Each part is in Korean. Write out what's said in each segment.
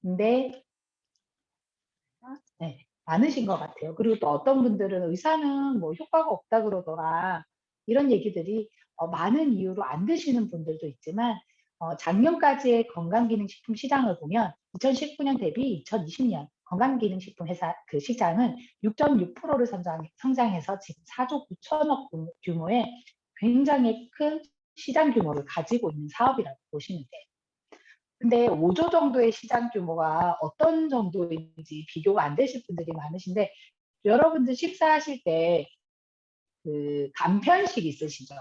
근데 네, 많으신 것 같아요. 그리고 또 어떤 분들은 "의사는 뭐 효과가 없다 그러더라." 이런 얘기들이 많은 이유로 안 드시는 분들도 있지만 작년까지의 건강기능식품 시장을 보면 2019년 대비 2020년 건강기능식품 회사 그 시장은 6.6%를 성장해서 지금 4조 9천억 규모의 굉장히 큰 시장 규모를 가지고 있는 사업이라고 보시면 돼요. 근데 5조 정도의 시장 규모가 어떤 정도인지 비교가 안 되실 분들이 많으신데, 여러분들 식사하실 때 그 간편식 있으시죠?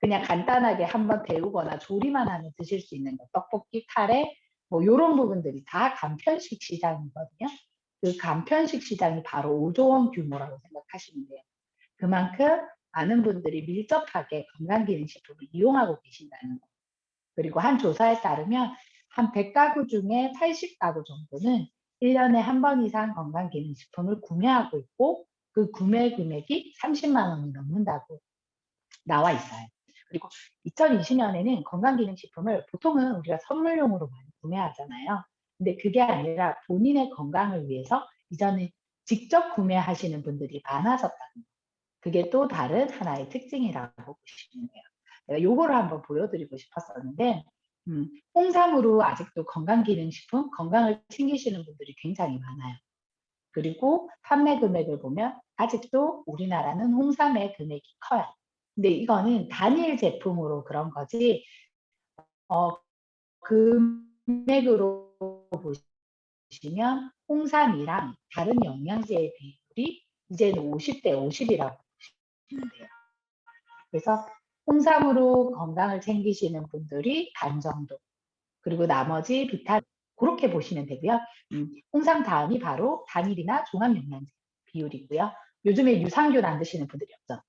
그냥 간단하게 한번 데우거나 조리만 하면 드실 수 있는 거, 떡볶이, 카레, 뭐 요런 부분들이 다 간편식 시장이거든요. 그 간편식 시장이 바로 5조 원 규모라고 생각하시면 돼요. 그만큼 많은 분들이 밀접하게 건강기능식품을 이용하고 계신다는 거. 그리고 한 조사에 따르면 한 100가구 중에 80가구 정도는 1년에 한 번 이상 건강기능식품을 구매하고 있고, 그 구매 금액이 30만 원이 넘는다고 나와 있어요. 그리고 2020년에는 건강기능식품을 보통은 우리가 선물용으로 많이 구매하잖아요. 근데 그게 아니라 본인의 건강을 위해서 이전에 직접 구매하시는 분들이 많아졌다는 거. 그게 또 다른 하나의 특징이라고 보시면 돼요. 내가 요거를 한번 보여드리고 싶었었는데, 홍삼으로 아직도 건강기능식품, 건강을 챙기시는 분들이 굉장히 많아요. 그리고 판매 금액을 보면 아직도 우리나라는 홍삼의 금액이 커요. 근데 이거는 단일 제품으로 그런 거지, 어, 금액으로 보시면 홍삼이랑 다른 영양제의 비율이 이제는 50대 50이라고 보시면 돼요. 그래서 홍삼으로 건강을 챙기시는 분들이 반 정도, 그리고 나머지 비타민, 그렇게 보시면 되고요. 홍삼 다음이 바로 단일이나 종합영양제 비율이고요. 요즘에 유산균 안 드시는 분들이 없죠.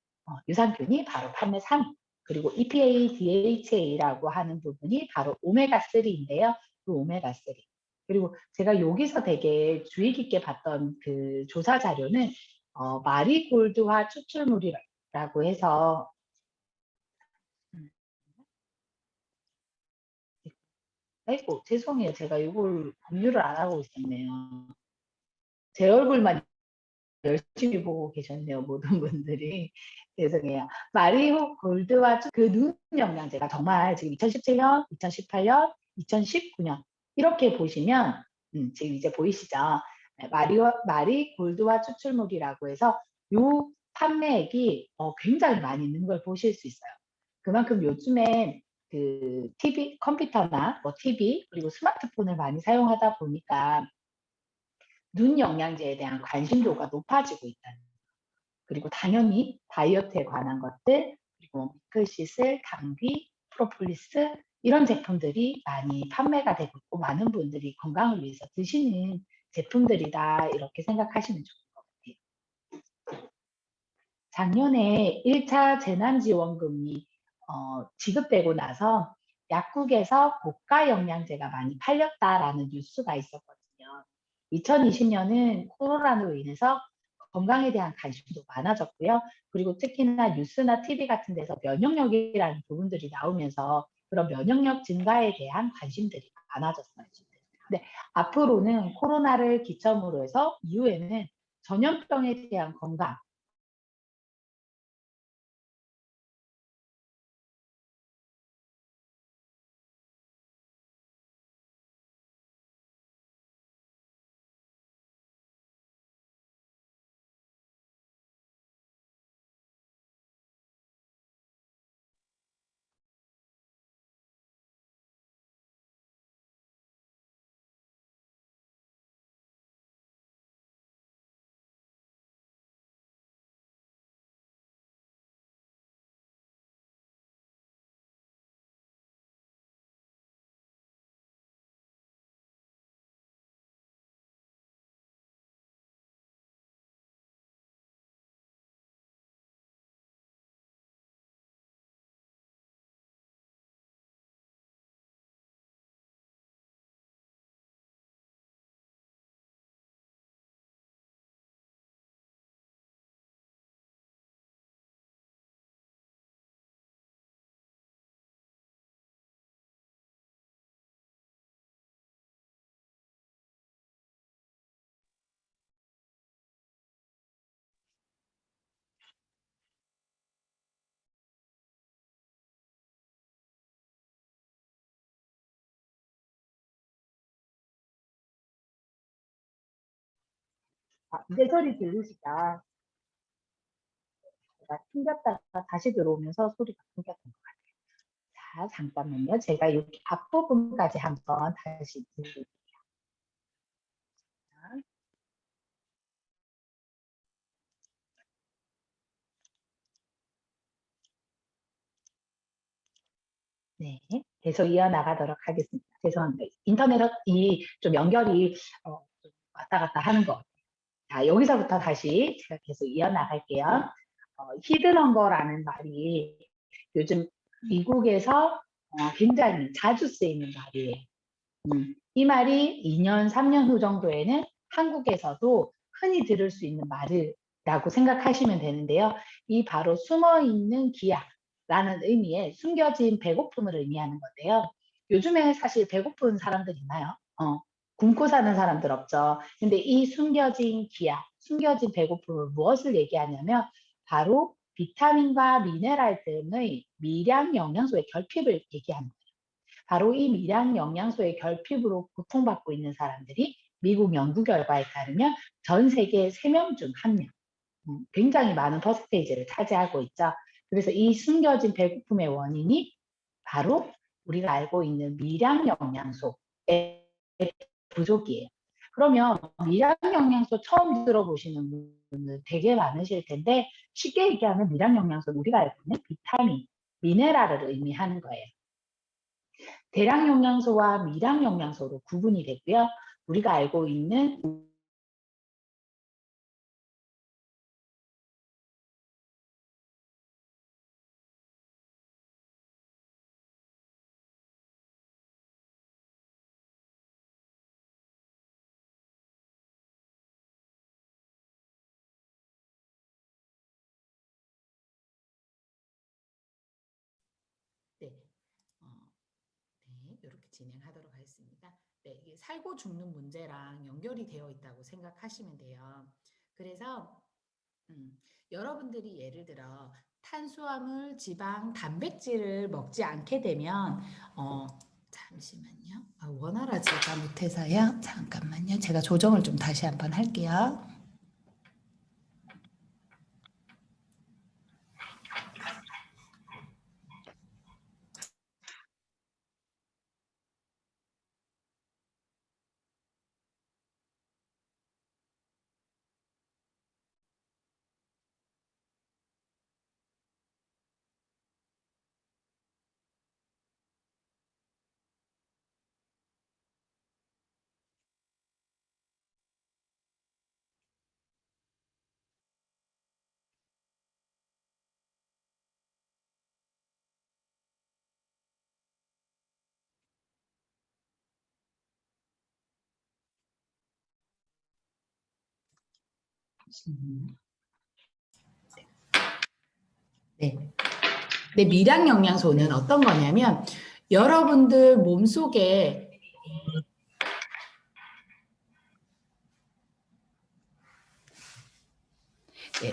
유산균이 바로 판매 3위. 그리고 EPA, DHA라고 하는 부분이 바로 오메가3인데요. 그 오메가3. 그리고 제가 여기서 되게 주의 깊게 봤던 그 조사 자료는 마리골드화 추출물이라고 해서, 음, 아이고 죄송해요. 제가 이걸 공유를 안 하고 있었네요. 제 얼굴만 열심히 보고 계셨네요. 모든 분들이. 죄송해요. 마리호 골드와 그 눈 영양제가 정말 지금 2017년, 2018년, 2019년 이렇게 보시면, 지금 이제 보이시죠? 네, 마리 골드와 추출물이라고 해서 요 판매액이 굉장히 많이 있는 걸 보실 수 있어요. 그만큼 요즘에 그 TV, 컴퓨터나 뭐 TV 그리고 스마트폰을 많이 사용하다 보니까 눈 영양제에 대한 관심도가 높아지고 있다는. 그리고 당연히 다이어트에 관한 것들, 그리고 미클시슬, 당귀, 프로폴리스 이런 제품들이 많이 판매가 되고 있고 많은 분들이 건강을 위해서 드시는 제품들이다, 이렇게 생각하시면 좋을 것 같아요. 작년에 1차 재난지원금이 지급되고 나서 약국에서 고가 영양제가 많이 팔렸다라는 뉴스가 있었거든요. 2020년은 코로나로 인해서 건강에 대한 관심도 많아졌고요. 그리고 특히나 뉴스나 TV 같은 데서 면역력이라는 부분들이 나오면서 그런 면역력 증가에 대한 관심들이 많아졌어요. 근데 앞으로는 코로나를 기점으로 해서 이후에는 전염병에 대한 건강, 이제 소리 들리시죠? 제가 튕겼다가 다시 들어오면서 소리가 끊겼던 것 같아요. 자, 잠깐만요. 제가 여기 앞부분까지 한번 다시 들릴게요. 네, 계속 이어나가도록 하겠습니다. 죄송합니다. 인터넷이 좀 연결이 좀 왔다 갔다 하는 것 같아요. 자, 여기서부터 다시 제가 계속 이어나갈게요. 히드넘버라는 말이 요즘 미국에서 굉장히 자주 쓰이는 말이에요. 이 말이 2년, 3년 후 정도에는 한국에서도 흔히 들을 수 있는 말이라고 생각하시면 되는데요. 이 바로 숨어있는 기약라는 의미의 숨겨진 배고픔을 의미하는 건데요. 요즘에 사실 배고픈 사람들 있나요? 굶고 사는 사람들 없죠. 근데 이 숨겨진 기약, 숨겨진 배고픔을 무엇을 얘기하냐면 바로 비타민과 미네랄 등의 미량 영양소의 결핍을 얘기합니다. 바로 이 미량 영양소의 결핍으로 고통받고 있는 사람들이 미국 연구 결과에 따르면 전 세계 3명 중 1명, 굉장히 많은 퍼센테이지를 차지하고 있죠. 그래서 이 숨겨진 배고픔의 원인이 바로 우리가 알고 있는 미량 영양소의 부족이에요. 그러면 미량 영양소 처음 들어보시는 분들 되게 많으실 텐데 쉽게 얘기하면 미량 영양소는 우리가 알고 있는 비타민, 미네랄을 의미하는 거예요. 대량 영양소와 미량 영양소로 구분이 되고요. 우리가 알고 있는 네, 네, 이렇게 진행하도록 하겠습니다. 네, 이게 살고 죽는 문제랑 연결이 되어 있다고 생각하시면 돼요. 그래서 여러분들이 예를 들어 탄수화물, 지방, 단백질을 먹지 않게 되면 잠시만요. 원활하지가 못해서요. 잠깐만요. 제가 조정을 좀 다시 한번 할게요. 네. 근데 미량 영양소는 어떤 거냐면 여러분들 몸속에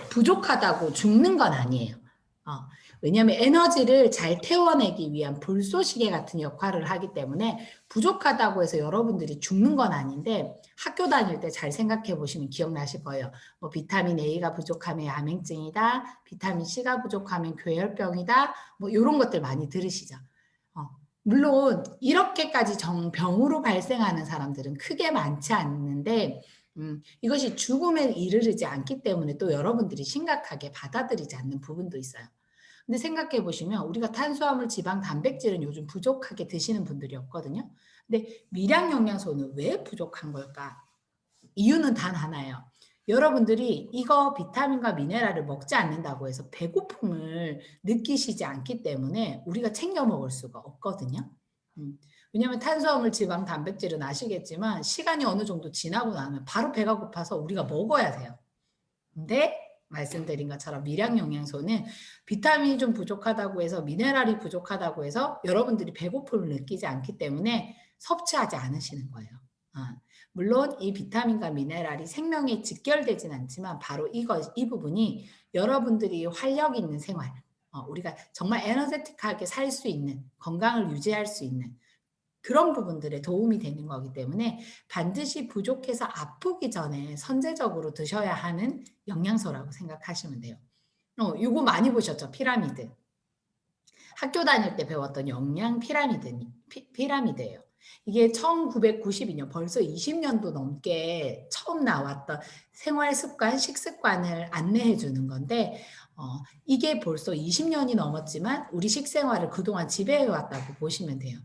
부족하다고 죽는 건 아니에요. 왜냐하면 에너지를 잘 태워내기 위한 불쏘시개 같은 역할을 하기 때문에 부족하다고 해서 여러분들이 죽는 건 아닌데 학교 다닐 때 잘 생각해 보시면 기억나실 거예요. 뭐 비타민 A가 부족하면 야맹증이다. 비타민 C가 부족하면 괴혈병이다. 뭐 이런 것들 많이 들으시죠. 물론 이렇게까지 병으로 발생하는 사람들은 크게 많지 않는데 이것이 죽음에 이르르지 않기 때문에 또 여러분들이 심각하게 받아들이지 않는 부분도 있어요. 근데 생각해 보시면 우리가 탄수화물, 지방, 단백질은 요즘 부족하게 드시는 분들이 없거든요. 근데 미량 영양소는 왜 부족한 걸까? 이유는 단 하나예요. 여러분들이 이거 비타민과 미네랄을 먹지 않는다고 해서 배고픔을 느끼시지 않기 때문에 우리가 챙겨 먹을 수가 없거든요. 왜냐하면 탄수화물, 지방, 단백질은 아시겠지만 시간이 어느 정도 지나고 나면 바로 배가 고파서 우리가 먹어야 돼요. 근데 말씀드린 것처럼 미량 영양소는 비타민이 좀 부족하다고 해서 미네랄이 부족하다고 해서 여러분들이 배고픔을 느끼지 않기 때문에 섭취하지 않으시는 거예요. 물론 이 비타민과 미네랄이 생명에 직결되진 않지만 바로 이 부분이 여러분들이 활력 있는 생활, 우리가 정말 에너제틱하게 살 수 있는, 건강을 유지할 수 있는 그런 부분들에 도움이 되는 거기 때문에 반드시 부족해서 아프기 전에 선제적으로 드셔야 하는 영양소라고 생각하시면 돼요. 요거 많이 보셨죠? 피라미드. 학교 다닐 때 배웠던 영양 피라미드예요. 이게 1992년 벌써 20년도 넘게 처음 나왔던 생활 습관, 식습관을 안내해 주는 건데 이게 벌써 20년이 넘었지만 우리 식생활을 그동안 지배해 왔다고 보시면 돼요.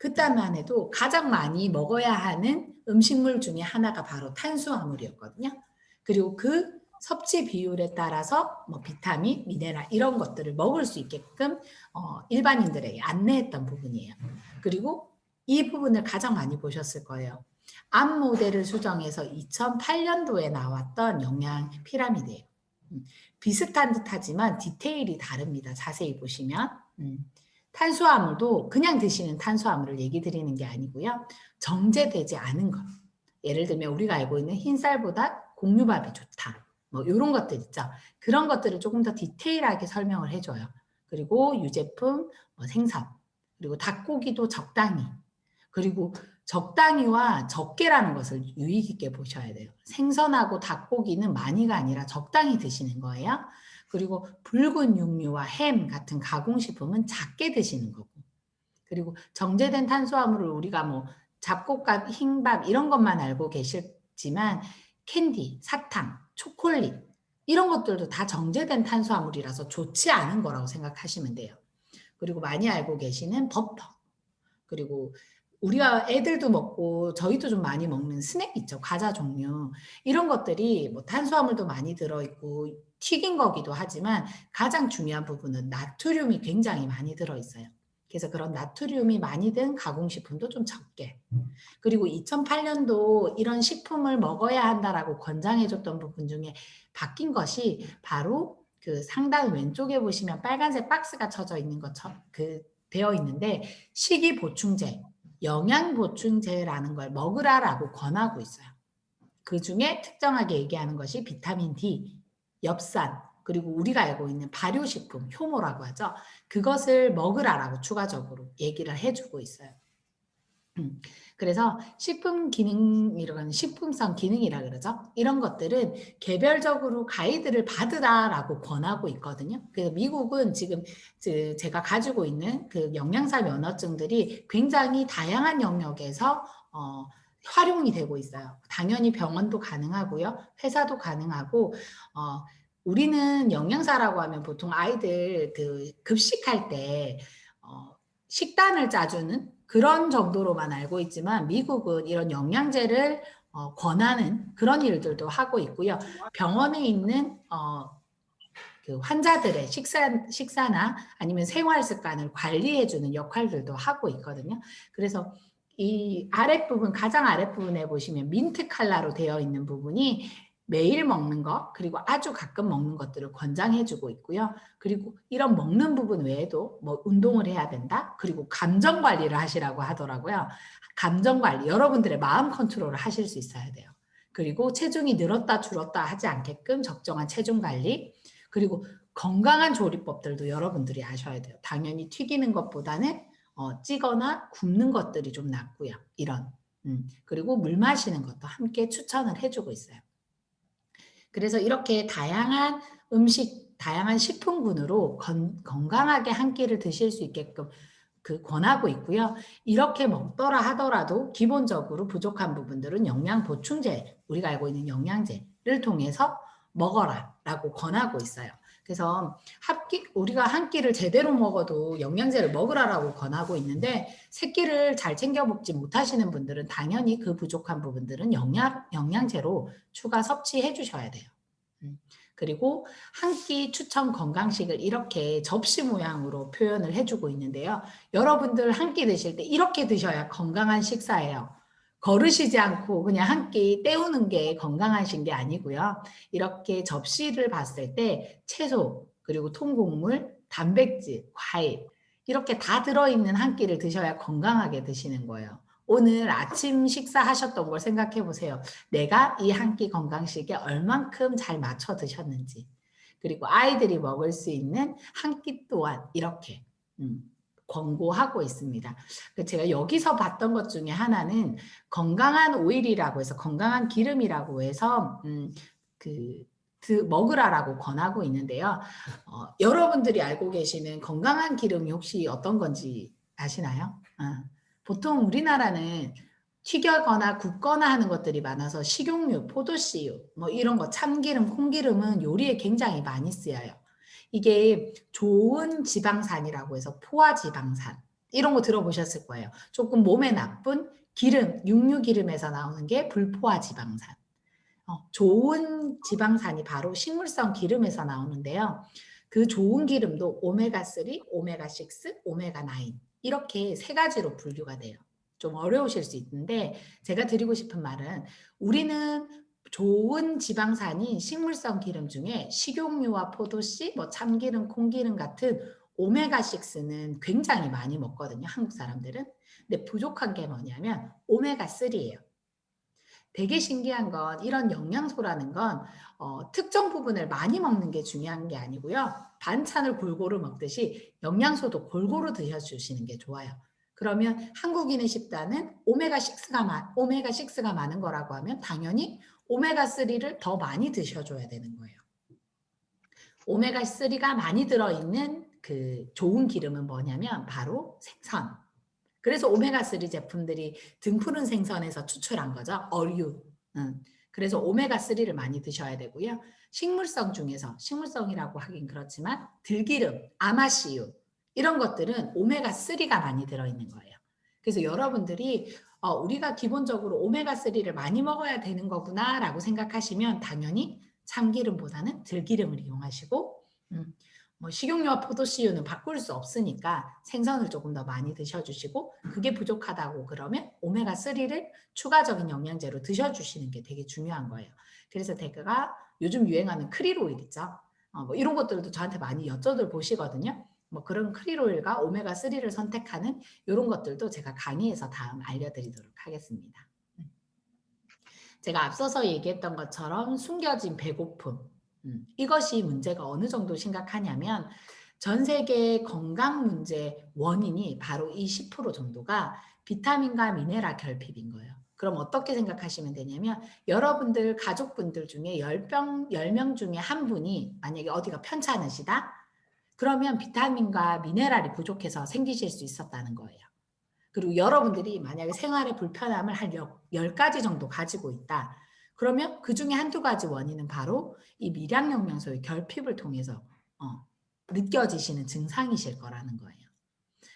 그때만 해도 가장 많이 먹어야 하는 음식물 중에 하나가 바로 탄수화물이었거든요. 그리고 그 섭취 비율에 따라서 뭐 비타민, 미네랄 이런 것들을 먹을 수 있게끔 일반인들에게 안내했던 부분이에요. 그리고 이 부분을 가장 많이 보셨을 거예요. 암 모델을 수정해서 2008년도에 나왔던 영양 피라미드예요. 비슷한 듯하지만 디테일이 다릅니다. 자세히 보시면. 탄수화물도 그냥 드시는 탄수화물을 얘기 드리는 게 아니고요. 정제되지 않은 것. 예를 들면 우리가 알고 있는 흰쌀보다 공유밥이 좋다. 뭐 이런 것들 있죠. 그런 것들을 조금 더 디테일하게 설명을 해줘요. 그리고 유제품, 생선, 그리고 닭고기도 적당히. 그리고 적당히와 적게라는 것을 유의 깊게 보셔야 돼요. 생선하고 닭고기는 많이가 아니라 적당히 드시는 거예요. 그리고 붉은 육류와 햄 같은 가공식품은 작게 드시는 거고. 그리고 정제된 탄수화물을 우리가 뭐 잡곡밥, 흰밥 이런 것만 알고 계시지만 캔디, 사탕, 초콜릿 이런 것들도 다 정제된 탄수화물이라서 좋지 않은 거라고 생각하시면 돼요. 그리고 많이 알고 계시는 버터. 그리고 우리가 애들도 먹고 저희도 좀 많이 먹는 스낵 있죠. 과자 종류. 이런 것들이 뭐 탄수화물도 많이 들어있고 튀긴 거기도 하지만 가장 중요한 부분은 나트륨이 굉장히 많이 들어있어요. 그래서 그런 나트륨이 많이 든 가공식품도 좀 적게. 그리고 2008년도 이런 식품을 먹어야 한다라고 권장해줬던 부분 중에 바뀐 것이 바로 그 상단 왼쪽에 보시면 빨간색 박스가 쳐져 있는 것처럼 되어 있는데 식이 보충제, 영양 보충제라는 걸 먹으라라고 권하고 있어요. 그 중에 특정하게 얘기하는 것이 비타민 D, 엽산, 그리고 우리가 알고 있는 발효식품, 효모라고 하죠. 그것을 먹으라라고 추가적으로 얘기를 해주고 있어요. 그래서 식품 기능이라고 하는 식품성 기능이라 그러죠. 이런 것들은 개별적으로 가이드를 받으라라고 권하고 있거든요. 그래서 미국은 지금 제가 가지고 있는 그 영양사 면허증들이 굉장히 다양한 영역에서 활용이 되고 있어요. 당연히 병원도 가능하고요. 회사도 가능하고 우리는 영양사라고 하면 보통 아이들 그 급식할 때 식단을 짜주는 그런 정도로만 알고 있지만 미국은 이런 영양제를 권하는 그런 일들도 하고 있고요. 병원에 있는 그 환자들의 식사나 아니면 생활 습관을 관리해주는 역할들도 하고 있거든요. 그래서 이 아랫부분, 가장 아랫부분에 보시면 민트 컬러로 되어 있는 부분이 매일 먹는 것, 그리고 아주 가끔 먹는 것들을 권장해주고 있고요. 그리고 이런 먹는 부분 외에도 뭐 운동을 해야 된다. 그리고 감정 관리를 하시라고 하더라고요. 감정 관리, 여러분들의 마음 컨트롤을 하실 수 있어야 돼요. 그리고 체중이 늘었다 줄었다 하지 않게끔 적정한 체중 관리, 그리고 건강한 조리법들도 여러분들이 아셔야 돼요. 당연히 튀기는 것보다는 찌거나 굽는 것들이 좀 낫고요. 이런. 그리고 물 마시는 것도 함께 추천을 해주고 있어요. 그래서 이렇게 다양한 음식, 다양한 식품군으로 건강하게 한 끼를 드실 수 있게끔 권하고 있고요. 이렇게 먹더라 하더라도 기본적으로 부족한 부분들은 영양 보충제, 우리가 알고 있는 영양제를 통해서 먹어라라고 권하고 있어요. 그래서 우리가 한 끼를 제대로 먹어도 영양제를 먹으라라고 권하고 있는데 세 끼를 잘 챙겨 먹지 못하시는 분들은 당연히 그 부족한 부분들은 영양제로 추가 섭취해 주셔야 돼요. 그리고 한 끼 추천 건강식을 이렇게 접시 모양으로 표현을 해주고 있는데요. 여러분들 한 끼 드실 때 이렇게 드셔야 건강한 식사예요. 거르시지 않고 그냥 한 끼 때우는 게 건강하신 게 아니고요. 이렇게 접시를 봤을 때 채소, 그리고 통곡물, 단백질, 과일 이렇게 다 들어있는 한 끼를 드셔야 건강하게 드시는 거예요. 오늘 아침 식사하셨던 걸 생각해 보세요. 내가 이 한 끼 건강식에 얼만큼 잘 맞춰 드셨는지. 그리고 아이들이 먹을 수 있는 한 끼 또한 이렇게 권고하고 있습니다. 제가 여기서 봤던 것 중에 하나는 건강한 오일이라고 해서 건강한 기름이라고 해서 먹으라라고 권하고 있는데요. 여러분들이 알고 계시는 건강한 기름이 혹시 어떤 건지 아시나요? 보통 우리나라는 튀겨거나 굽거나 하는 것들이 많아서 식용유, 포도씨유, 뭐 이런 거 참기름, 콩기름은 요리에 굉장히 많이 쓰여요. 이게 좋은 지방산이라고 해서 포화지방산 이런 거 들어보셨을 거예요. 조금 몸에 나쁜 기름, 육류기름에서 나오는 게 불포화지방산. 좋은 지방산이 바로 식물성 기름에서 나오는데요. 그 좋은 기름도 오메가3, 오메가6, 오메가9 이렇게 세 가지로 분류가 돼요. 좀 어려우실 수 있는데 제가 드리고 싶은 말은 우리는 좋은 지방산인 식물성 기름 중에 식용유와 포도씨, 뭐 참기름, 콩기름 같은 오메가6는 굉장히 많이 먹거든요. 한국 사람들은. 근데 부족한 게 뭐냐면 오메가3예요. 되게 신기한 건 이런 영양소라는 건 특정 부분을 많이 먹는 게 중요한 게 아니고요. 반찬을 골고루 먹듯이 영양소도 골고루 드셔주시는 게 좋아요. 그러면 한국인의 식단은 오메가6가 많은 거라고 하면 당연히 오메가3를 더 많이 드셔줘야 되는 거예요. 오메가3가 많이 들어있는 그 좋은 기름은 뭐냐면 바로 생선. 그래서 오메가3 제품들이 등푸른 생선에서 추출한 거죠. 어류. 그래서 오메가3를 많이 드셔야 되고요. 식물성 중에서 식물성이라고 하긴 그렇지만 들기름, 아마씨유 이런 것들은 오메가3가 많이 들어있는 거예요. 그래서 여러분들이 우리가 기본적으로 오메가3를 많이 먹어야 되는 거구나 라고 생각하시면 당연히 참기름보다는 들기름을 이용하시고 뭐 식용유와 포도씨유는 바꿀 수 없으니까 생선을 조금 더 많이 드셔주시고 그게 부족하다고 그러면 오메가3를 추가적인 영양제로 드셔주시는 게 되게 중요한 거예요. 그래서 제가 요즘 유행하는 크릴 오일 있죠. 뭐 이런 것들도 저한테 많이 여쭤들 보시거든요. 뭐 그런 크릴 오일과 오메가3를 선택하는 이런 것들도 제가 강의에서 다음 알려드리도록 하겠습니다. 제가 앞서서 얘기했던 것처럼 숨겨진 배고픔. 이것이 문제가 어느 정도 심각하냐면 전 세계 건강 문제 원인이 바로 이 10% 정도가 비타민과 미네랄 결핍인 거예요. 그럼 어떻게 생각하시면 되냐면 여러분들 가족분들 중에 10명 중에 한 분이 만약에 어디가 편찮으시다? 그러면 비타민과 미네랄이 부족해서 생기실 수 있었다는 거예요. 그리고 여러분들이 만약에 생활에 불편함을 한 10가지 정도 가지고 있다. 그러면 그 중에 한두 가지 원인은 바로 이 미량 영양소의 결핍을 통해서 느껴지시는 증상이실 거라는 거예요.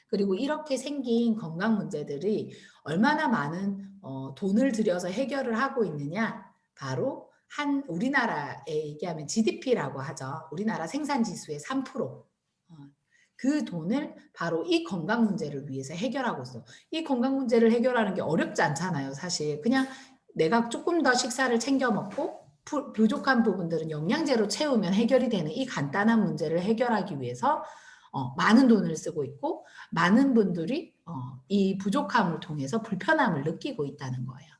그리고 이렇게 생긴 건강 문제들이 얼마나 많은 돈을 들여서 해결을 하고 있느냐? 바로 우리나라에 얘기하면 GDP라고 하죠. 우리나라 생산지수의 3%. 그 돈을 바로 이 건강 문제를 위해서 해결하고 있어. 이 건강 문제를 해결하는 게 어렵지 않잖아요. 사실 그냥 내가 조금 더 식사를 챙겨 먹고 부족한 부분들은 영양제로 채우면 해결이 되는 이 간단한 문제를 해결하기 위해서 많은 돈을 쓰고 있고 많은 분들이 이 부족함을 통해서 불편함을 느끼고 있다는 거예요.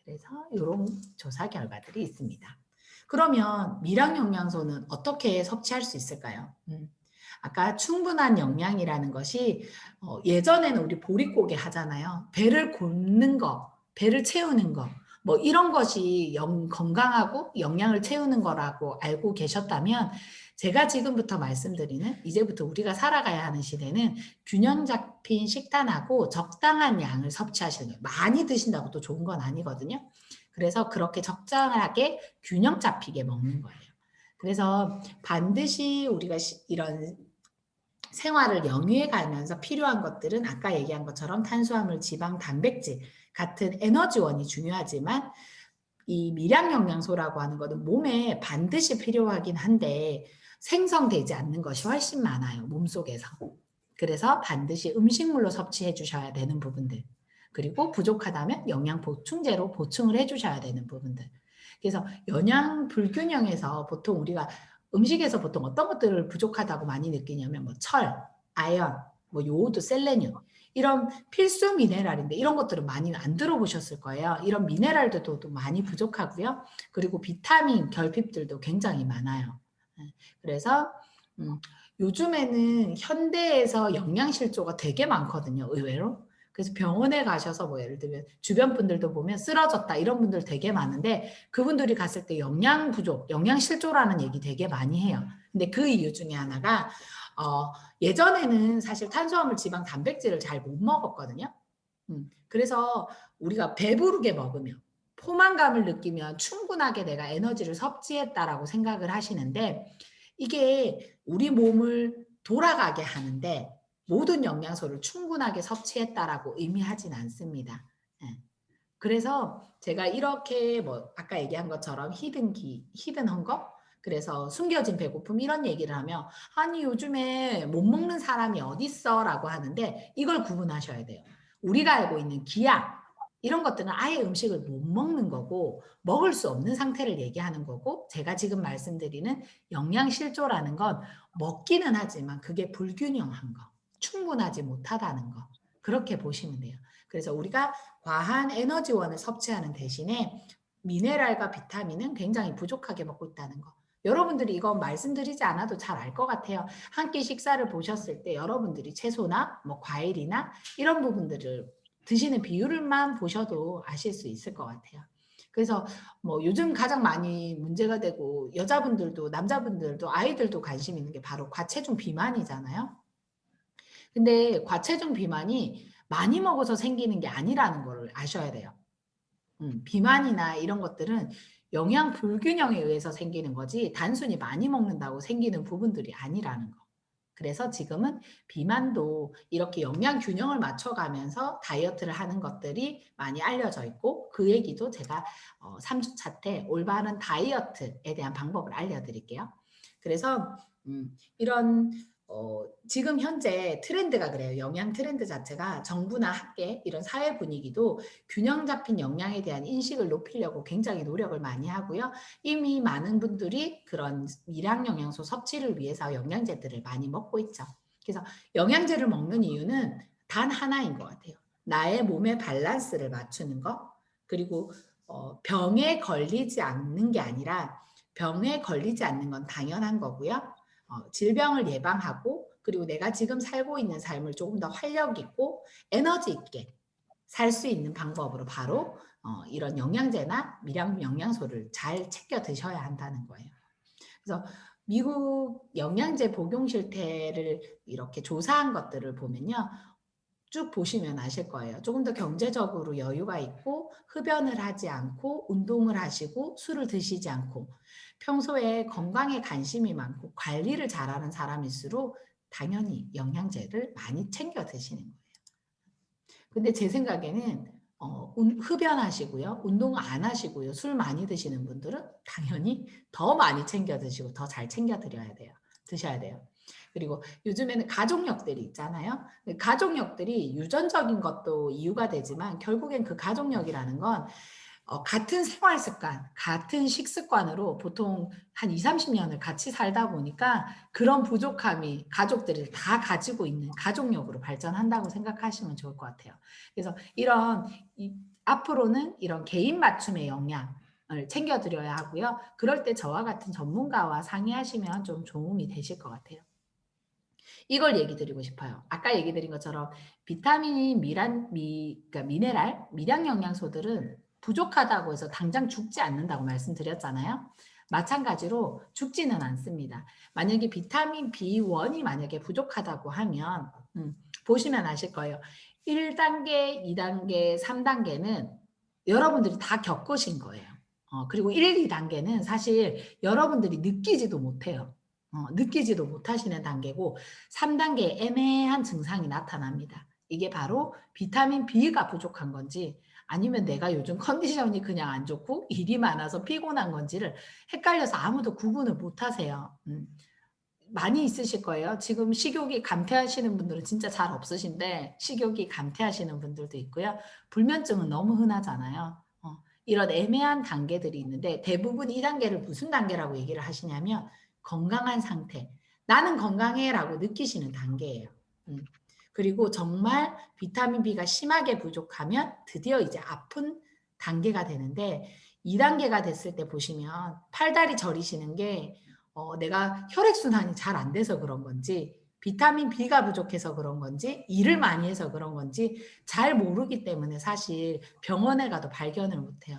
그래서 이런 조사 결과들이 있습니다. 그러면 미량 영양소는 어떻게 섭취할 수 있을까요? 아까 충분한 영양이라는 것이 예전에는 우리 보릿고개 하잖아요. 배를 곪는 거, 배를 채우는 거, 뭐 이런 것이 건강하고 영양을 채우는 거라고 알고 계셨다면 제가 지금부터 말씀드리는 이제부터 우리가 살아가야 하는 시대는 균형 잡힌 식단하고 적당한 양을 섭취하시는 거예요. 많이 드신다고 또 좋은 건 아니거든요. 그래서 그렇게 적당하게 균형 잡히게 먹는 거예요. 그래서 반드시 우리가 이런 생활을 영위해 가면서 필요한 것들은 아까 얘기한 것처럼 탄수화물, 지방, 단백질 같은 에너지원이 중요하지만 이 미량 영양소라고 하는 것은 몸에 반드시 필요하긴 한데 생성되지 않는 것이 훨씬 많아요. 몸속에서. 그래서 반드시 음식물로 섭취해 주셔야 되는 부분들. 그리고 부족하다면 영양 보충제로 보충을 해 주셔야 되는 부분들. 그래서 영양 불균형에서 보통 우리가 음식에서 보통 어떤 것들을 부족하다고 많이 느끼냐면 뭐 철, 아연, 뭐 요오드, 셀레늄 이런 필수 미네랄인데 이런 것들은 많이 안 들어보셨을 거예요. 이런 미네랄들도 많이 부족하고요. 그리고 비타민 결핍들도 굉장히 많아요. 그래서 요즘에는 현대에서 영양실조가 되게 많거든요, 의외로. 그래서 병원에 가셔서 뭐 예를 들면 주변 분들도 보면 쓰러졌다 이런 분들 되게 많은데 그분들이 갔을 때 영양 부족, 영양실조라는 얘기 되게 많이 해요. 근데 그 이유 중에 하나가 예전에는 사실 탄수화물, 지방, 단백질을 잘 못 먹었거든요. 그래서 우리가 배부르게 먹으면 포만감을 느끼면 충분하게 내가 에너지를 섭취했다라고 생각을 하시는데 이게 우리 몸을 돌아가게 하는데 모든 영양소를 충분하게 섭취했다라고 의미하진 않습니다. 예. 그래서 제가 이렇게 뭐 아까 얘기한 것처럼 히든 헝거? 그래서 숨겨진 배고픔 이런 얘기를 하면 "아니 요즘에 못 먹는 사람이 어딨어?"라고 하는데 이걸 구분하셔야 돼요. 우리가 알고 있는 기약 이런 것들은 아예 음식을 못 먹는 거고 먹을 수 없는 상태를 얘기하는 거고 제가 지금 말씀드리는 영양실조라는 건 먹기는 하지만 그게 불균형한 거, 충분하지 못하다는 거 그렇게 보시면 돼요. 그래서 우리가 과한 에너지원을 섭취하는 대신에 미네랄과 비타민은 굉장히 부족하게 먹고 있다는 거. 여러분들이 이거 말씀드리지 않아도 잘 알 것 같아요. 한 끼 식사를 보셨을 때 여러분들이 채소나 뭐 과일이나 이런 부분들을 드시는 비율만 보셔도 아실 수 있을 것 같아요. 그래서 뭐 요즘 가장 많이 문제가 되고 여자분들도 남자분들도 아이들도 관심 있는 게 바로 과체중 비만이잖아요. 근데 과체중 비만이 많이 먹어서 생기는 게 아니라는 걸 아셔야 돼요. 비만이나 이런 것들은 영양 불균형에 의해서 생기는 거지 단순히 많이 먹는다고 생기는 부분들이 아니라는 거. 그래서 지금은 비만도 이렇게 영양 균형을 맞춰가면서 다이어트를 하는 것들이 많이 알려져 있고 그 얘기도 제가 3주차 때 올바른 다이어트에 대한 방법을 알려드릴게요. 그래서 이런 지금 현재 트렌드가 그래요. 영양 트렌드 자체가 정부나 학계 이런 사회 분위기도 균형 잡힌 영양에 대한 인식을 높이려고 굉장히 노력을 많이 하고요. 이미 많은 분들이 그런 미량 영양소 섭취를 위해서 영양제들을 많이 먹고 있죠. 그래서 영양제를 먹는 이유는 단 하나인 것 같아요. 나의 몸의 밸런스를 맞추는 거, 그리고 병에 걸리지 않는 게 아니라 병에 걸리지 않는 건 당연한 거고요. 질병을 예방하고 그리고 내가 지금 살고 있는 삶을 조금 더 활력 있고 에너지 있게 살 수 있는 방법으로 바로 이런 영양제나 미량 영양소를 잘 챙겨 드셔야 한다는 거예요. 그래서 미국 영양제 복용 실태를 이렇게 조사한 것들을 보면요. 쭉 보시면 아실 거예요. 조금 더 경제적으로 여유가 있고 흡연을 하지 않고 운동을 하시고 술을 드시지 않고 평소에 건강에 관심이 많고 관리를 잘하는 사람일수록 당연히 영양제를 많이 챙겨 드시는 거예요. 근데 제 생각에는 흡연하시고요. 운동 안 하시고요. 술 많이 드시는 분들은 당연히 더 많이 챙겨 드시고 더 잘 챙겨 드려야 돼요. 드셔야 돼요. 그리고 요즘에는 가족력들이 있잖아요. 가족력들이 유전적인 것도 이유가 되지만 결국엔 그 가족력이라는 건 같은 생활 습관, 같은 식습관으로 보통 한 20-30 년을 같이 살다 보니까 그런 부족함이 가족들이 다 가지고 있는 가족력으로 발전한다고 생각하시면 좋을 것 같아요. 그래서 이런 앞으로는 이런 개인 맞춤의 영양을 챙겨 드려야 하고요. 그럴 때 저와 같은 전문가와 상의하시면 좀 도움이 되실 것 같아요. 이걸 얘기 드리고 싶어요. 아까 얘기 드린 것처럼 비타민, 그러니까 미네랄, 미량 영양소들은 부족하다고 해서 당장 죽지 않는다고 말씀드렸잖아요. 마찬가지로 죽지는 않습니다. 만약에 비타민 B1이 만약에 부족하다고 하면 보시면 아실 거예요. 1단계, 2단계, 3단계는 여러분들이 다 겪으신 거예요. 그리고 1, 2단계는 사실 여러분들이 느끼지도 못해요. 느끼지도 못하시는 단계고 3단계 애매한 증상이 나타납니다. 이게 바로 비타민 B가 부족한 건지 아니면 내가 요즘 컨디션이 그냥 안 좋고 일이 많아서 피곤한 건지를 헷갈려서 아무도 구분을 못 하세요. 많이 있으실 거예요. 지금 식욕이 감퇴하시는 분들은 진짜 잘 없으신데 식욕이 감퇴하시는 분들도 있고요. 불면증은 너무 흔하잖아요. 이런 애매한 단계들이 있는데 대부분 이 단계를 무슨 단계라고 얘기를 하시냐면 건강한 상태. 나는 건강해라고 느끼시는 단계예요. 그리고 정말 비타민 B가 심하게 부족하면 드디어 이제 아픈 단계가 되는데 2단계가 됐을 때 보시면 팔다리 저리시는 게 내가 혈액순환이 잘 안 돼서 그런 건지 비타민 B가 부족해서 그런 건지 일을 많이 해서 그런 건지 잘 모르기 때문에 사실 병원에 가도 발견을 못해요.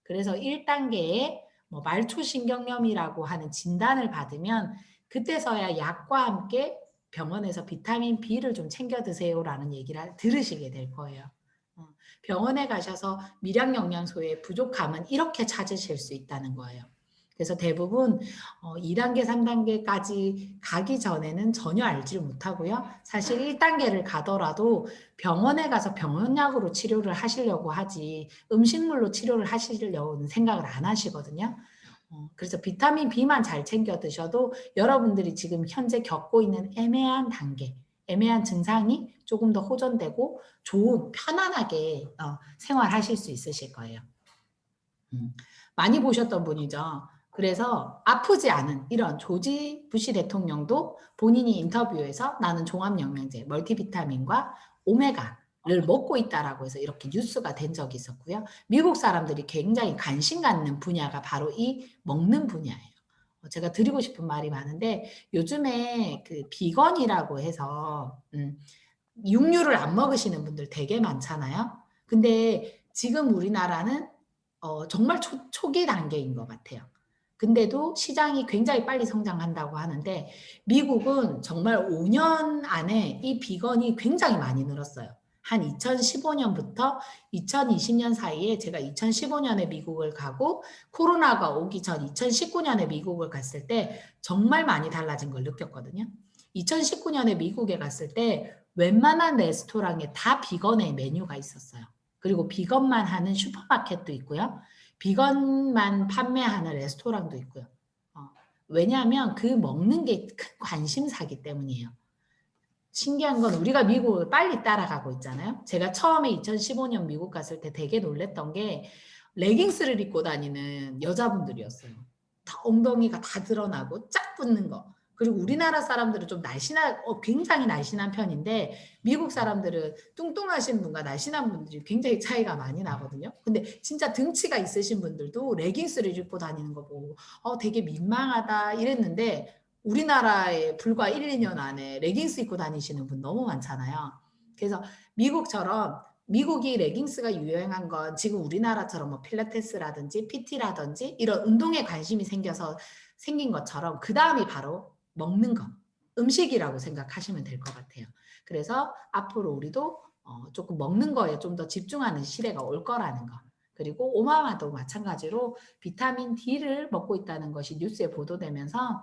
그래서 1단계에 뭐 말초신경염이라고 하는 진단을 받으면 그때서야 약과 함께 병원에서 비타민 B를 좀 챙겨 드세요라는 얘기를 들으시게 될 거예요. 병원에 가셔서 미량 영양소의 부족함은 이렇게 찾으실 수 있다는 거예요. 그래서 대부분 2단계, 3단계까지 가기 전에는 전혀 알지를 못하고요. 사실 1단계를 가더라도 병원에 가서 병원약으로 치료를 하시려고 하지 음식물로 치료를 하시려고는 생각을 안 하시거든요. 그래서 비타민 B만 잘 챙겨 드셔도 여러분들이 지금 현재 겪고 있는 애매한 단계, 애매한 증상이 조금 더 호전되고 좋은 편안하게 생활하실 수 있으실 거예요. 많이 보셨던 분이죠. 그래서 아프지 않은 이런 조지 부시 대통령도 본인이 인터뷰에서 나는 종합영양제, 멀티비타민과 오메가를 먹고 있다라고 해서 이렇게 뉴스가 된 적이 있었고요. 미국 사람들이 굉장히 관심 갖는 분야가 바로 이 먹는 분야예요. 제가 드리고 싶은 말이 많은데 요즘에 그 비건이라고 해서 육류를 안 먹으시는 분들 되게 많잖아요. 근데 지금 우리나라는 정말 초기 단계인 것 같아요. 근데도 시장이 굉장히 빨리 성장한다고 하는데 미국은 정말 5년 안에 이 비건이 굉장히 많이 늘었어요. 한 2015년부터 2020년 사이에 제가 2015년에 미국을 가고 코로나가 오기 전 2019년에 미국을 갔을 때 정말 많이 달라진 걸 느꼈거든요. 2019년에 미국에 갔을 때 웬만한 레스토랑에 다 비건의 메뉴가 있었어요. 그리고 비건만 하는 슈퍼마켓도 있고요. 비건만 판매하는 레스토랑도 있고요. 왜냐하면 그 먹는 게 큰 관심사기 때문이에요. 신기한 건 우리가 미국을 빨리 따라가고 있잖아요. 제가 처음에 2015년 미국 갔을 때 되게 놀랬던 게 레깅스를 입고 다니는 여자분들이었어요. 다 엉덩이가 다 드러나고 쫙 붙는 거. 그리고 우리나라 사람들은 좀 굉장히 날씬한 편인데 미국 사람들은 뚱뚱하신 분과 날씬한 분들이 굉장히 차이가 많이 나거든요. 근데 진짜 등치가 있으신 분들도 레깅스를 입고 다니는 거 보고 되게 민망하다 이랬는데 우리나라에 불과 1, 2년 안에 레깅스 입고 다니시는 분 너무 많잖아요. 그래서 미국처럼 미국이 레깅스가 유행한 건 지금 우리나라처럼 뭐 필라테스라든지 PT라든지 이런 운동에 관심이 생겨서 생긴 것처럼 그 다음이 바로 먹는 거, 음식이라고 생각하시면 될 것 같아요. 그래서 앞으로 우리도 조금 먹는 거에 좀 더 집중하는 시대가 올 거라는 거. 그리고 오바마도 마찬가지로 비타민 D를 먹고 있다는 것이 뉴스에 보도되면서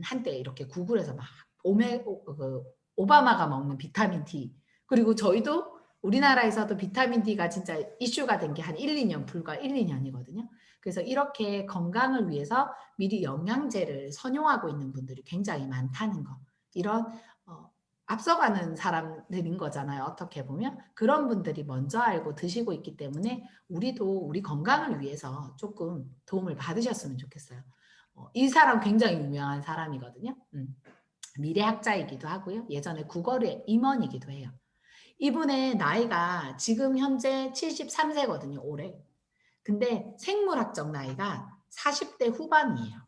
한때 이렇게 구글에서 막 오바마가 먹는 비타민 D 그리고 저희도 우리나라에서도 비타민 D가 진짜 이슈가 된 게 한 1, 2년 불과 1, 2년이거든요. 그래서 이렇게 건강을 위해서 미리 영양제를 선용하고 있는 분들이 굉장히 많다는 거. 이런 앞서가는 사람들인 거잖아요. 어떻게 보면 그런 분들이 먼저 알고 드시고 있기 때문에 우리도 우리 건강을 위해서 조금 도움을 받으셨으면 좋겠어요. 이 사람 굉장히 유명한 사람이거든요. 미래학자이기도 하고요. 예전에 국어의 임원이기도 해요. 이분의 나이가 지금 현재 73세거든요. 올해. 근데 생물학적 나이가 40대 후반이에요.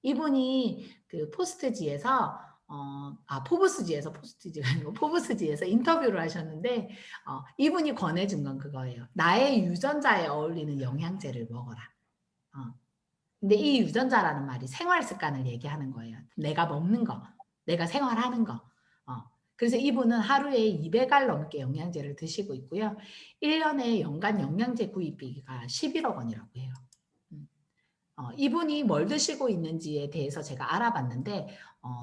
이분이 그 포스트지가 아니고 포브스지에서 인터뷰를 하셨는데 이분이 권해준 건 그거예요. 나의 유전자에 어울리는 영양제를 먹어라. 근데 이 유전자라는 말이 생활 습관을 얘기하는 거예요. 내가 먹는 거, 내가 생활하는 거. 그래서 이분은 하루에 200알 넘게 영양제를 드시고 있고요. 1년에 연간 영양제 구입비가 11억 원이라고 해요. 이분이 뭘 드시고 있는지에 대해서 제가 알아봤는데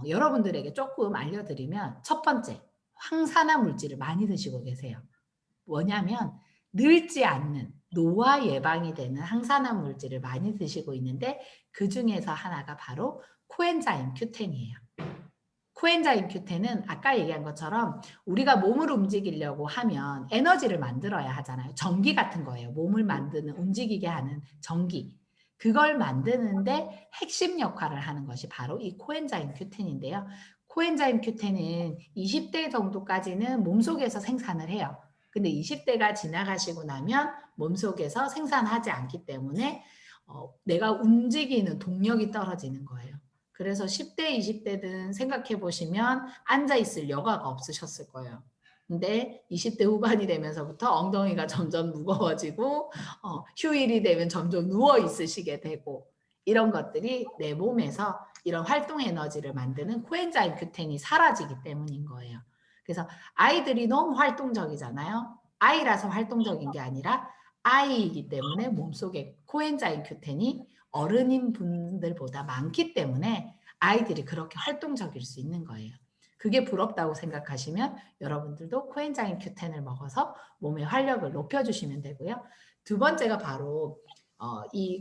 여러분들에게 조금 알려드리면 첫 번째, 황산화 물질을 많이 드시고 계세요. 뭐냐면 늙지 않는 노화 예방이 되는 항산화 물질을 많이 드시고 있는데 그중에서 하나가 바로 코엔자임 Q10이에요. 코엔자임 Q10은 아까 얘기한 것처럼 우리가 몸을 움직이려고 하면 에너지를 만들어야 하잖아요. 전기 같은 거예요. 몸을 만드는 움직이게 하는 전기. 그걸 만드는데 핵심 역할을 하는 것이 바로 이 코엔자임 Q10인데요. 코엔자임 Q10은 20대 정도까지는 몸속에서 생산을 해요. 근데 20대가 지나가시고 나면 몸속에서 생산하지 않기 때문에 내가 움직이는 동력이 떨어지는 거예요. 그래서 10대, 20대든 생각해 보시면 앉아 있을 여가가 없으셨을 거예요. 근데 20대 후반이 되면서부터 엉덩이가 점점 무거워지고 휴일이 되면 점점 누워 있으시게 되고 이런 것들이 내 몸에서 이런 활동 에너지를 만드는 코엔자임 Q10이 사라지기 때문인 거예요. 그래서 아이들이 너무 활동적이잖아요. 아이라서 활동적인 게 아니라 아이이기 때문에 몸속에 코엔자임 Q10이 어른인 분들보다 많기 때문에 아이들이 그렇게 활동적일 수 있는 거예요. 그게 부럽다고 생각하시면 여러분들도 코엔자임 Q10을 먹어서 몸의 활력을 높여주시면 되고요. 두 번째가 바로 이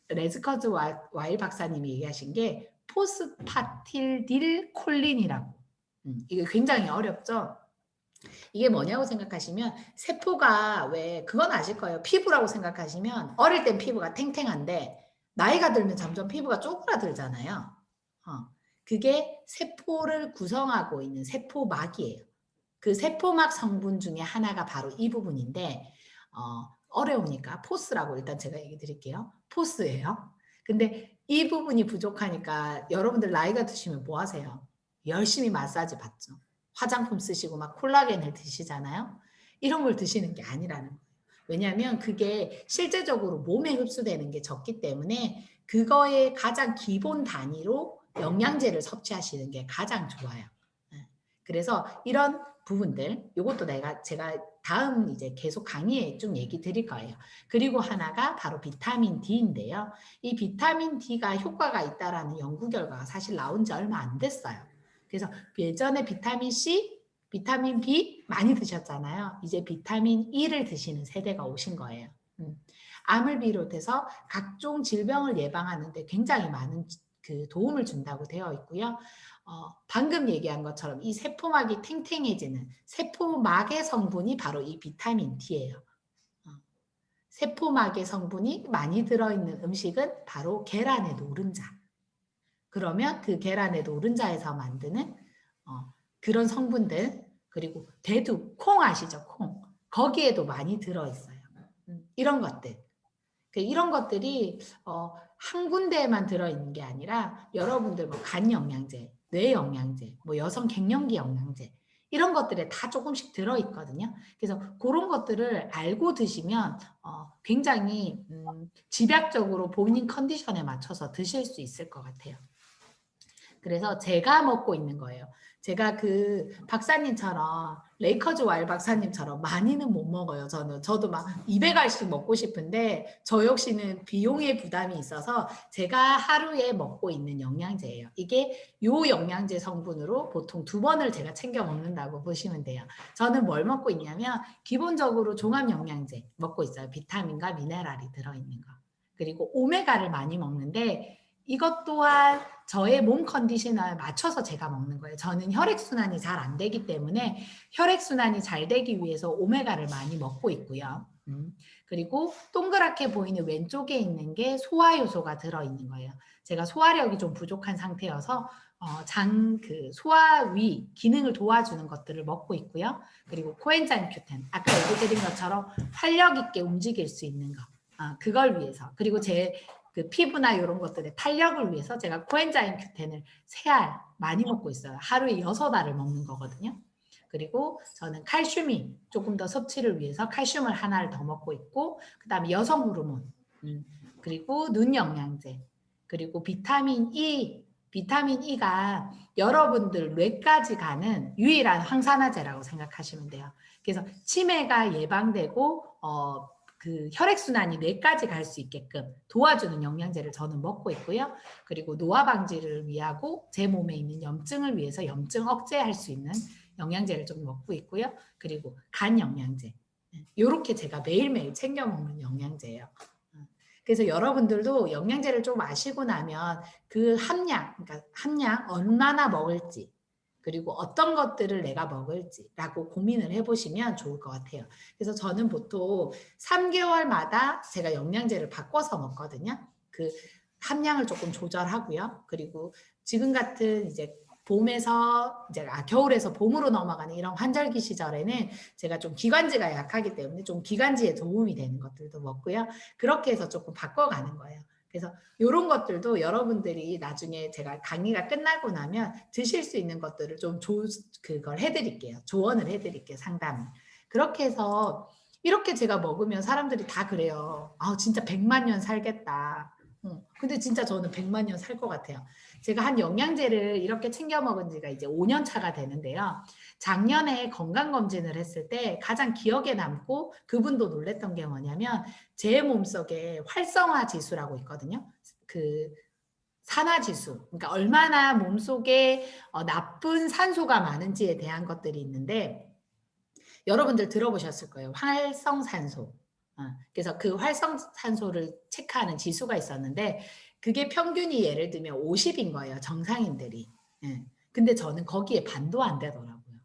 레즈커즈 와일 박사님이 얘기하신 게 포스파틸딜 콜린이라고. 이게 굉장히 어렵죠. 이게 뭐냐고 생각하시면 세포가 왜 그건 아실 거예요. 피부라고 생각하시면 어릴 땐 피부가 탱탱한데 나이가 들면 점점 피부가 쪼그라들잖아요. 그게 세포를 구성하고 있는 세포막이에요. 그 세포막 성분 중에 하나가 바로 이 부분인데 어려우니까 포스라고 일단 제가 얘기 드릴게요. 포스예요. 근데 이 부분이 부족하니까 여러분들 나이가 드시면 뭐 하세요? 열심히 마사지 받죠. 화장품 쓰시고 막 콜라겐을 드시잖아요. 이런 걸 드시는 게 아니라는 거예요. 왜냐하면 그게 실제적으로 몸에 흡수되는 게 적기 때문에 그거의 가장 기본 단위로 영양제를 섭취하시는 게 가장 좋아요. 그래서 이런 부분들, 이것도 제가 다음 이제 계속 강의에 좀 얘기 드릴 거예요. 그리고 하나가 바로 비타민 D인데요. 이 비타민 D가 효과가 있다라는 연구 결과가 사실 나온 지 얼마 안 됐어요. 그래서 예전에 비타민 C, 비타민 B 많이 드셨잖아요. 이제 비타민 E를 드시는 세대가 오신 거예요. 암을 비롯해서 각종 질병을 예방하는 데 굉장히 많은 그 도움을 준다고 되어 있고요. 방금 얘기한 것처럼 이 세포막이 탱탱해지는 세포막의 성분이 바로 이 비타민 D예요. 세포막의 성분이 많이 들어있는 음식은 바로 계란의 노른자. 그러면 그 계란의 노른자에서 만드는 그런 성분들, 그리고 대두, 콩 아시죠? 콩. 거기에도 많이 들어있어요. 이런 것들. 이런 것들이 한 군데에만 들어있는 게 아니라 여러분들 뭐 간 영양제, 뇌 영양제, 뭐 여성 갱년기 영양제 이런 것들에 다 조금씩 들어있거든요. 그래서 그런 것들을 알고 드시면 굉장히 집약적으로 본인 컨디션에 맞춰서 드실 수 있을 것 같아요. 그래서 제가 먹고 있는 거예요. 제가 그 박사님처럼 레이커즈 와일 박사님처럼 많이는 못 먹어요. 저도 막 200알씩 먹고 싶은데 저 역시는 비용의 부담이 있어서 제가 하루에 먹고 있는 영양제예요. 이게 요 영양제 성분으로 보통 2번을 제가 챙겨 먹는다고 보시면 돼요. 저는 뭘 먹고 있냐면 기본적으로 종합 영양제 먹고 있어요. 비타민과 미네랄이 들어있는 거. 그리고 오메가를 많이 먹는데 이것 또한 저의 몸 컨디션에 맞춰서 제가 먹는 거예요. 저는 혈액순환이 잘 안 되기 때문에 혈액순환이 잘 되기 위해서 오메가를 많이 먹고 있고요. 그리고 동그랗게 보이는 왼쪽에 있는 게 소화효소가 들어있는 거예요. 제가 소화력이 좀 부족한 상태여서 소화위 기능을 도와주는 것들을 먹고 있고요. 그리고 코엔자임 Q10, 아까 얘기 드린 것처럼 활력 있게 움직일 수 있는 거. 그걸 위해서. 그리고 그 피부나 이런 것들의 탄력을 위해서 제가 코엔자임 Q10을 3알 많이 먹고 있어요. 하루에 6알을 먹는 거거든요. 그리고 저는 칼슘이 조금 더 섭취를 위해서 칼슘을 하나를 더 먹고 있고 그 다음에 여성 호르몬 그리고 눈 영양제 그리고 비타민 E가 여러분들 뇌까지 가는 유일한 항산화제라고 생각하시면 돼요. 그래서 치매가 예방되고 그 혈액순환이 뇌까지 갈 수 있게끔 도와주는 영양제를 저는 먹고 있고요. 그리고 노화 방지를 위하고 제 몸에 있는 염증을 위해서 염증 억제할 수 있는 영양제를 좀 먹고 있고요. 그리고 간 영양제. 이렇게 제가 매일매일 챙겨 먹는 영양제예요. 그래서 여러분들도 영양제를 좀 아시고 나면 그 그러니까 함량 얼마나 먹을지 그리고 어떤 것들을 내가 먹을지라고 고민을 해보시면 좋을 것 같아요. 그래서 저는 보통 3개월마다 제가 영양제를 바꿔서 먹거든요. 그 함량을 조금 조절하고요. 그리고 지금 같은 이제 겨울에서 봄으로 넘어가는 이런 환절기 시절에는 제가 좀 기관지가 약하기 때문에 좀 기관지에 도움이 되는 것들도 먹고요. 그렇게 해서 조금 바꿔가는 거예요. 그래서 이런 것들도 여러분들이 나중에 제가 강의가 끝나고 나면 드실 수 있는 것들을 좀 그걸 해드릴게요. 조언을 해드릴게요. 상담을. 그렇게 해서 이렇게 제가 먹으면 사람들이 다 그래요. 아, 진짜 100만 년 살겠다. 근데 진짜 저는 100만 년 살 것 같아요. 제가 한 영양제를 이렇게 챙겨 먹은 지가 이제 5년 차가 되는데요. 작년에 건강검진을 했을 때 가장 기억에 남고 그분도 놀랬던 게 뭐냐면 제 몸속에 활성화 지수라고 있거든요. 그 산화 지수, 그러니까 얼마나 몸속에 나쁜 산소가 많은지에 대한 것들이 있는데 여러분들 들어보셨을 거예요. 활성산소. 그래서 그 활성산소를 체크하는 지수가 있었는데 그게 평균이 예를 들면 50인 거예요. 정상인들이. 예. 근데 저는 거기에 반도 안 되더라고요.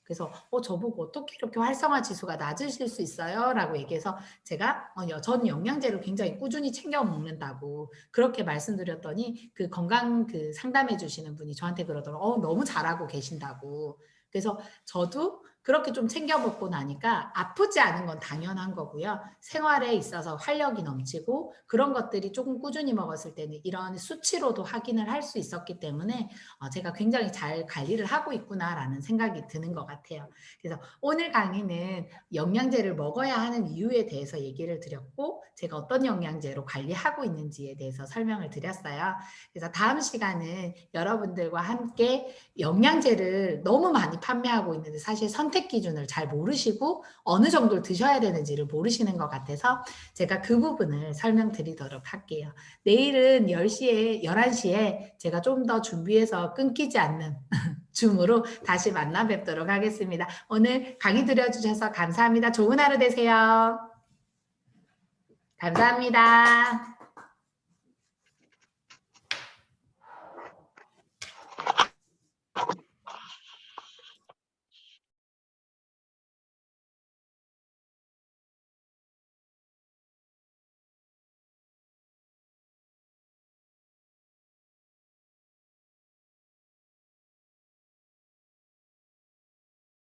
그래서 저보고 어떻게 이렇게 활성화 지수가 낮으실 수 있어요? 라고 얘기해서 제가 저는 영양제를 굉장히 꾸준히 챙겨 먹는다고 그렇게 말씀드렸더니 그 건강 그 상담해 주시는 분이 저한테 그러더라고요. 너무 잘하고 계신다고. 그래서 저도 그렇게 좀 챙겨 먹고 나니까 아프지 않은 건 당연한 거고요. 생활에 있어서 활력이 넘치고 그런 것들이 조금 꾸준히 먹었을 때는 이런 수치로도 확인을 할 수 있었기 때문에 제가 굉장히 잘 관리를 하고 있구나라는 생각이 드는 것 같아요. 그래서 오늘 강의는 영양제를 먹어야 하는 이유에 대해서 얘기를 드렸고 제가 어떤 영양제로 관리하고 있는지에 대해서 설명을 드렸어요. 그래서 다음 시간은 여러분들과 함께 영양제를 너무 많이 판매하고 있는데 사실 선택 기준을 잘 모르시고 어느 정도를 드셔야 되는지를 모르시는 것 같아서 제가 그 부분을 설명드리도록 할게요. 내일은 10시에, 11시에 제가 좀 더 준비해서 끊기지 않는 줌으로 다시 만나 뵙도록 하겠습니다. 오늘 강의 들어주셔서 감사합니다. 좋은 하루 되세요. 감사합니다.